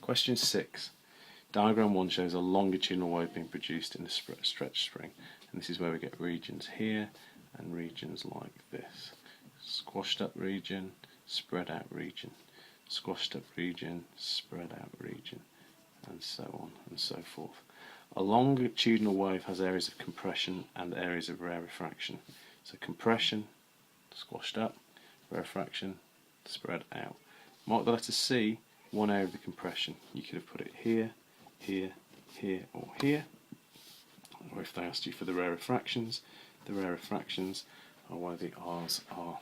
Question 6. Diagram 1 shows a longitudinal wave being produced in a stretch spring, and this is where we get regions here and regions like this. Squashed up region, spread out region, squashed up region, spread out region, and so on and so forth. A longitudinal wave has areas of compression and areas of rarefaction. So compression, squashed up, rarefaction, spread out. Mark the letter C, one area of the compression. You could have put it here, here, here, or here. Or if they asked you for the rarefactions are where the R's are.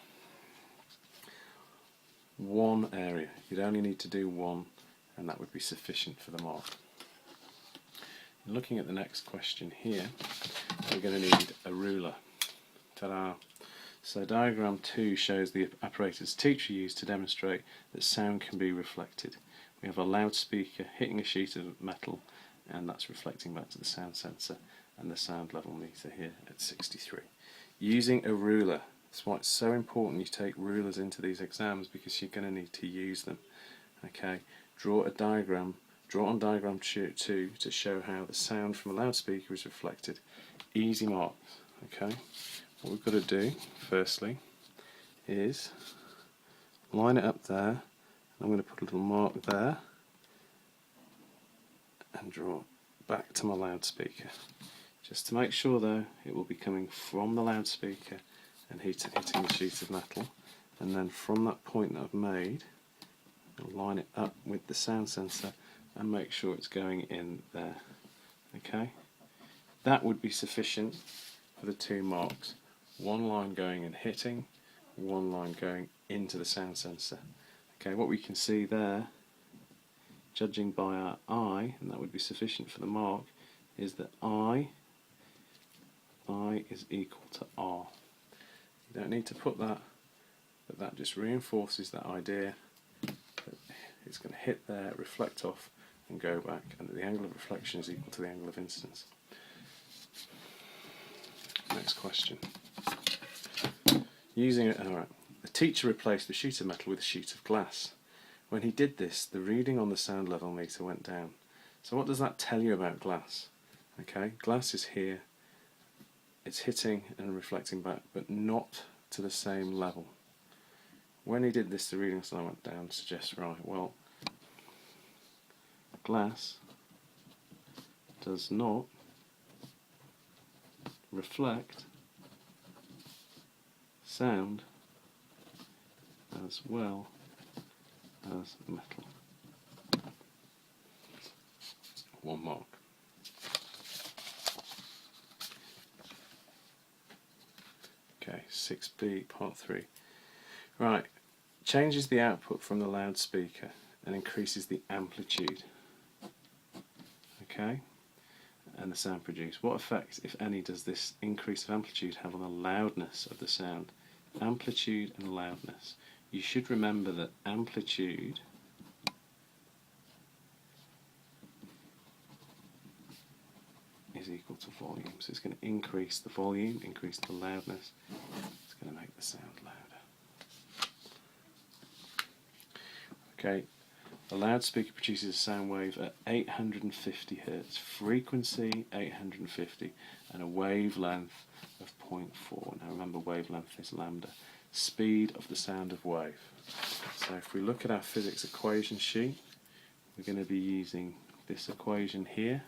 One area. You'd only need to do one, and that would be sufficient for the mark. Looking at the next question here, we're going to need a ruler. Ta-da! So diagram 2 shows the apparatus the teacher used to demonstrate that sound can be reflected. We have a loudspeaker hitting a sheet of metal, and that's reflecting back to the sound sensor, and the sound level meter here at 63. Using a ruler. That's why it's so important you take rulers into these exams, because you're going to need to use them. Okay, draw a diagram. Draw on diagram 2 to show how the sound from a loudspeaker is reflected. Easy marks. Okay, what we've got to do firstly is line it up there. I'm going to put a little mark there and draw back to my loudspeaker. Just to make sure though, it will be coming from the loudspeaker and hitting the sheet of metal, and then from that point that I've made, I'll line it up with the sound sensor and make sure it's going in there. Okay, that would be sufficient for the 2 marks. One line going and hitting, one line going into the sound sensor. Okay, what we can see there, judging by our I, and that would be sufficient for the mark, is that I is equal to R. You don't need to put that, but that just reinforces that idea that it's going to hit there, reflect off, and go back, and that the angle of reflection is equal to the angle of incidence. Next question. Using it, alright. The teacher replaced the sheet of metal with a sheet of glass. When he did this, the reading on the sound level meter went down. So what does that tell you about glass? Okay, glass is here. It's hitting and reflecting back, but not to the same level. When he did this, the reading on went down. Suggests, right, well, glass does not reflect sound as well as metal. 1 mark. Okay, 6b, part 3. Right, changes the output from the loudspeaker and increases the amplitude. Okay, and the sound produced. What effect, if any, does this increase of amplitude have on the loudness of the sound? Amplitude and loudness. You should remember that amplitude is equal to volume. So it's going to increase the volume, increase the loudness. It's going to make the sound louder. Okay, a loudspeaker produces a sound wave at 850 Hz, frequency 850, and a wavelength of 0.4. Now remember, wavelength is lambda. Speed of the sound of wave. So if we look at our physics equation sheet, we're going to be using this equation here.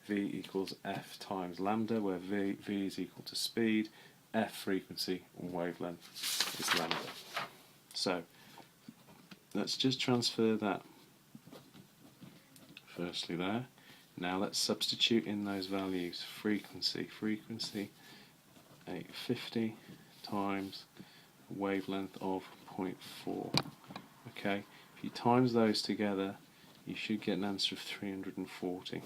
V equals F times lambda, where V is equal to speed, F frequency, and wavelength is lambda. So let's just transfer that firstly there. Now let's substitute in those values. Frequency 850 times wavelength of 0.4. Okay, if you times those together, you should get an answer of 340.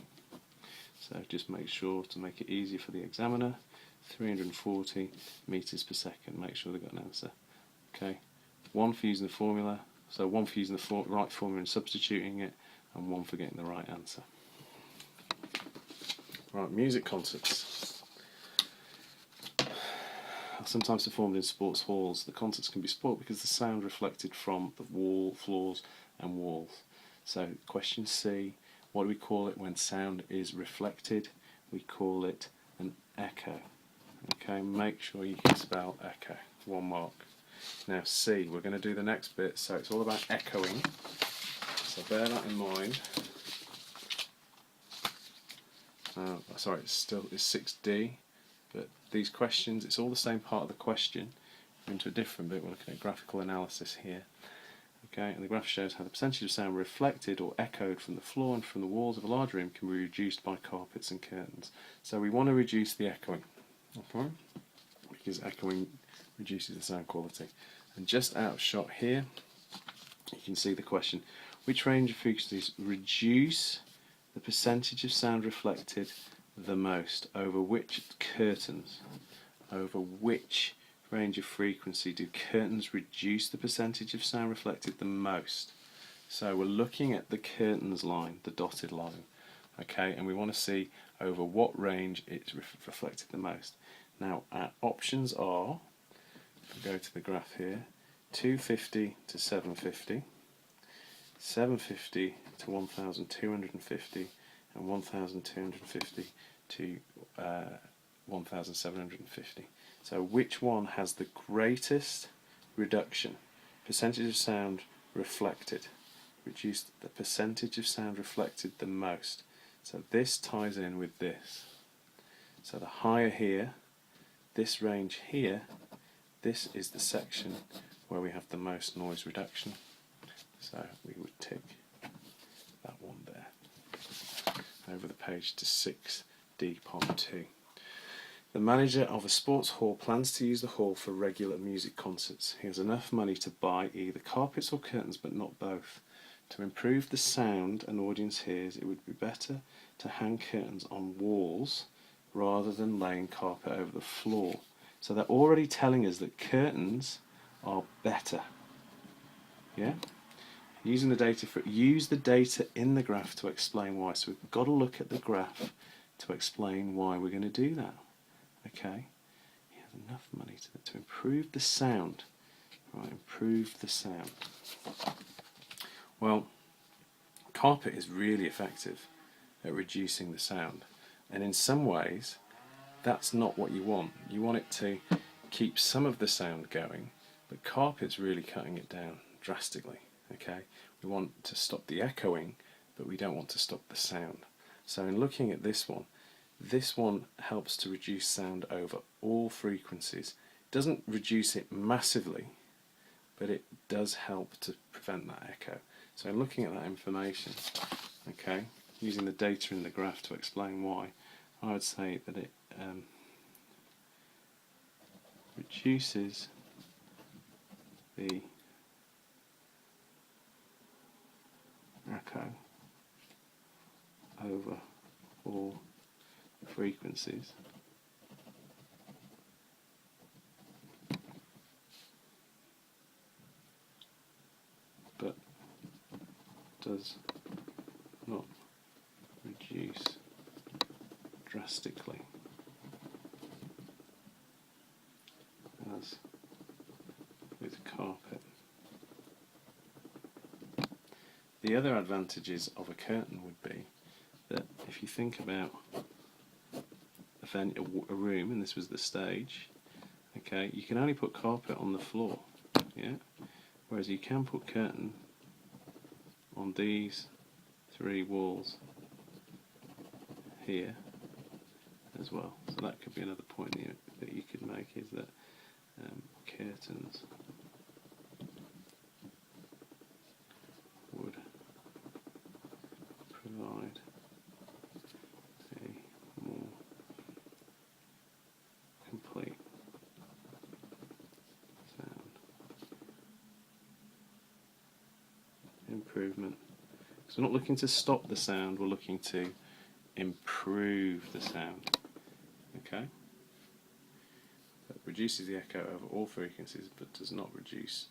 So just make sure to make it easier for the examiner, 340 meters per second. Make sure they've got an answer. Okay, 1 for using the formula, so 1 for using the right formula and substituting it, and 1 for getting the right answer. Right, music concerts are sometimes performed in sports halls. The concerts can be sport because the sound reflected from the wall, floors and walls. So question C, what do we call it when sound is reflected? We call it an echo. Okay, make sure you can spell echo. 1 mark. Now C, we're going to do the next bit, so it's all about echoing. So bear that in mind. Sorry, it's 6D, but these questions, it's all the same part of the question. We're into a different bit, we're looking at graphical analysis here. Okay, and the graph shows how the percentage of sound reflected or echoed from the floor and from the walls of a large room can be reduced by carpets and curtains. So we want to reduce the echoing, okay? Because echoing reduces the sound quality. And just out of shot here, you can see the question: which range of frequencies reduce the percentage of sound reflected the most? Over which curtains? Over which range of frequency do curtains reduce the percentage of sound reflected the most? So we're looking at the curtains line, the dotted line, okay, and we want to see over what range it's reflected the most. Now our options are, if we go to the graph here, 250 to 750, 750 to 1250, and 1250 to 1750. So which one has the greatest reduction? Percentage of sound reflected. Reduce the percentage of sound reflected the most. So this ties in with this. So the higher here, this range here, this is the section where we have the most noise reduction. So we would tick that one there. Over the page to 6D part 2. The manager of a sports hall plans to use the hall for regular music concerts. He has enough money to buy either carpets or curtains, but not both. To improve the sound an audience hears, it would be better to hang curtains on walls rather than laying carpet over the floor. So they're already telling us that curtains are better. Yeah? Use the data in the graph to explain why. So we've got to look at the graph to explain why we're going to do that. Okay? He has enough money to improve the sound. Right, improve the sound. Well, carpet is really effective at reducing the sound, and in some ways that's not what you want. You want it to keep some of the sound going, but carpet's really cutting it down drastically. Okay, we want to stop the echoing, but we don't want to stop the sound. So in looking at this one helps to reduce sound over all frequencies. It doesn't reduce it massively, but it does help to prevent that echo. So in looking at that information, okay, using the data in the graph to explain why, I would say that it reduces the echo over all frequencies, but does not reduce drastically as with carpet. The other advantages of a curtain would be that if you think about a room, and this was the stage, okay, you can only put carpet on the floor, yeah, whereas you can put curtain on these 3 walls here as well. So that could be another point that you could make, is that curtains would provide a more complete sound improvement. So we're not looking to stop the sound, we're looking to improve the sound. Okay? That reduces the echo over all frequencies, but does not reduce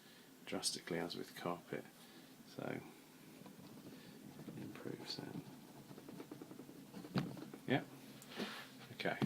drastically as with carpet. So, improve sound. Yeah? Okay.